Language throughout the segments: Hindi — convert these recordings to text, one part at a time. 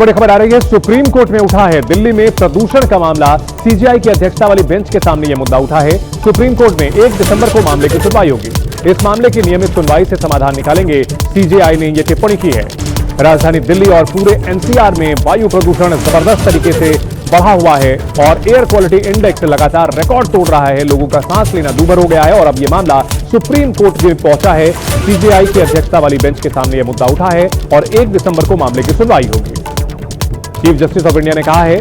बड़ी खबर आ रही है, सुप्रीम कोर्ट में उठा है दिल्ली में प्रदूषण का मामला। सीजेआई की अध्यक्षता वाली बेंच के सामने यह मुद्दा उठा है। सुप्रीम कोर्ट में 1 दिसंबर को मामले की सुनवाई होगी। इस मामले की नियमित सुनवाई से समाधान निकालेंगे, सीजेआई ने यह टिप्पणी की है। राजधानी दिल्ली और पूरे एनसीआर में वायु प्रदूषण जबरदस्त तरीके से बढ़ा हुआ है और एयर क्वालिटी इंडेक्स लगातार रिकॉर्ड तोड़ रहा है। लोगों का सांस लेना दूभर हो गया है और अब यह मामला सुप्रीम कोर्ट में पहुंचा है। सीजेआई की अध्यक्षता वाली बेंच के सामने यह मुद्दा उठा है और 1 दिसंबर को मामले की सुनवाई होगी। चीफ जस्टिस ऑफ इंडिया ने कहा है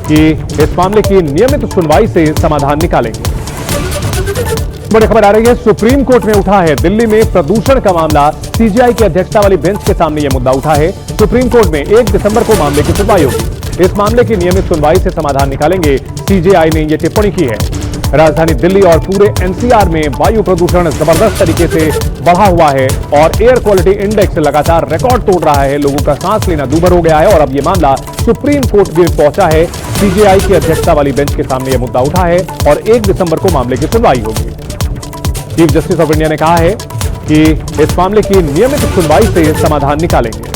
कि इस मामले की नियमित सुनवाई से समाधान निकालेंगे। बड़ी खबर आ रही है, सुप्रीम कोर्ट में उठा है दिल्ली में प्रदूषण का मामला। सीजेआई की अध्यक्षता वाली बेंच के सामने यह मुद्दा उठा है। सुप्रीम कोर्ट में 1 दिसंबर को मामले की सुनवाई होगी। इस मामले की नियमित सुनवाई से समाधान निकालेंगे, सीजेआई ने यह टिप्पणी की है। राजधानी दिल्ली और पूरे एनसीआर में वायु प्रदूषण जबरदस्त तरीके से बढ़ा हुआ है और एयर क्वालिटी इंडेक्स लगातार रिकॉर्ड तोड़ रहा है। लोगों का सांस लेना दूभर हो गया है और अब यह मामला सुप्रीम कोर्ट में पहुंचा है। सीजेआई की अध्यक्षता वाली बेंच के सामने यह मुद्दा उठा है और 1 दिसंबर को मामले की सुनवाई होगी। चीफ जस्टिस ऑफ इंडिया ने कहा है कि इस मामले की नियमित सुनवाई से समाधान निकालेंगे।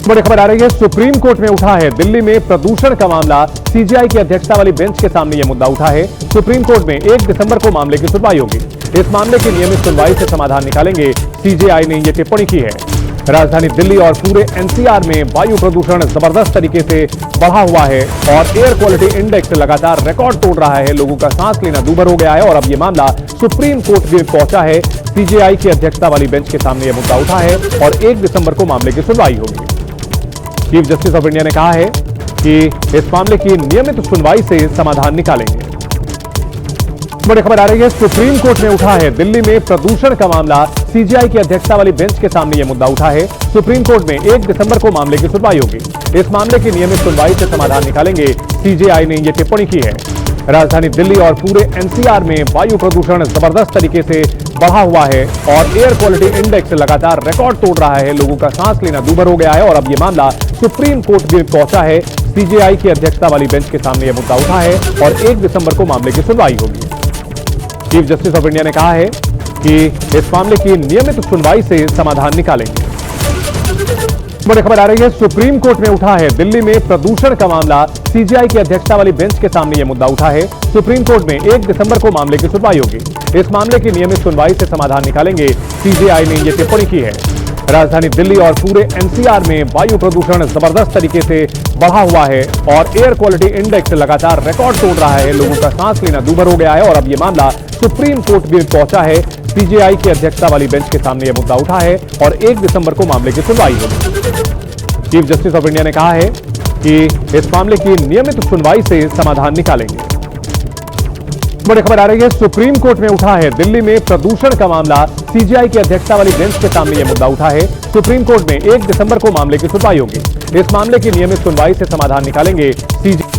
बड़ी खबर आ रही है, सुप्रीम कोर्ट में उठा है दिल्ली में प्रदूषण का मामला। सीजेआई की अध्यक्षता वाली बेंच के सामने यह मुद्दा उठा है। सुप्रीम कोर्ट में 1 दिसंबर को मामले की सुनवाई होगी। इस मामले की नियमित सुनवाई से समाधान निकालेंगे, सीजेआई ने यह टिप्पणी की है। राजधानी दिल्ली और पूरे एनसीआर में वायु प्रदूषण जबरदस्त तरीके से बढ़ा हुआ है और एयर क्वालिटी इंडेक्स लगातार रिकॉर्ड तोड़ रहा है। लोगों का सांस लेना दूभर हो गया है और अब यह मामला सुप्रीम कोर्ट में पहुंचा है। सीजेआई की अध्यक्षता वाली बेंच के सामने यह मुद्दा उठा है और 1 दिसंबर को मामले की सुनवाई होगी। चीफ जस्टिस ऑफ इंडिया ने कहा है कि इस मामले की नियमित सुनवाई से समाधान निकालेंगे। बड़ी खबर आ रही है, सुप्रीम कोर्ट में उठा है दिल्ली में प्रदूषण का मामला। सीजेआई की अध्यक्षता वाली बेंच के सामने यह मुद्दा उठा है। सुप्रीम कोर्ट में 1 दिसंबर को मामले की सुनवाई होगी। इस मामले की नियमित सुनवाई से समाधान निकालेंगे, सीजेआई ने यह टिप्पणी की है। राजधानी दिल्ली और पूरे एनसीआर में वायु प्रदूषण जबरदस्त तरीके से बढ़ा हुआ है और एयर क्वालिटी इंडेक्स लगातार रिकॉर्ड तोड़ रहा है। लोगों का सांस लेना दूभर हो गया है और अब यह मामला सुप्रीम कोर्ट में पहुंचा है। सीजेआई की अध्यक्षता वाली बेंच के सामने यह मुद्दा उठा है और 1 दिसंबर को मामले की सुनवाई होगी। चीफ जस्टिस ऑफ इंडिया ने कहा है कि इस मामले की नियमित सुनवाई से समाधान निकालेंगे। बड़ी खबर आ रही है, सुप्रीम कोर्ट में उठा है दिल्ली में प्रदूषण का मामला। सीजेआई की अध्यक्षता वाली बेंच के सामने यह मुद्दा उठा है। सुप्रीम कोर्ट में 1 दिसंबर को मामले की सुनवाई होगी। इस मामले की नियमित सुनवाई से समाधान निकालेंगे, सीजेआई ने यह टिप्पणी की है। राजधानी दिल्ली और पूरे एनसीआर में वायु प्रदूषण जबरदस्त तरीके से बढ़ा हुआ है और एयर क्वालिटी इंडेक्स लगातार रिकॉर्ड तोड़ रहा है। लोगों का सांस लेना दूभर हो गया है और अब यह मामला सुप्रीम कोर्ट में पहुंचा है। सीजेआई की अध्यक्षता वाली बेंच के सामने यह मुद्दा उठा है और 1 दिसंबर को मामले की सुनवाई होगी। चीफ जस्टिस ऑफ इंडिया ने कहा है कि इस मामले की नियमित सुनवाई से समाधान निकालेंगे। बड़ी खबर आ रही है, सुप्रीम कोर्ट में उठा है दिल्ली में प्रदूषण का मामला। सीजेआई की अध्यक्षता वाली बेंच के सामने यह मुद्दा उठा है। सुप्रीम कोर्ट में 1 दिसंबर को मामले की सुनवाई होगी। इस मामले की नियमित सुनवाई से समाधान निकालेंगे, सीजेआई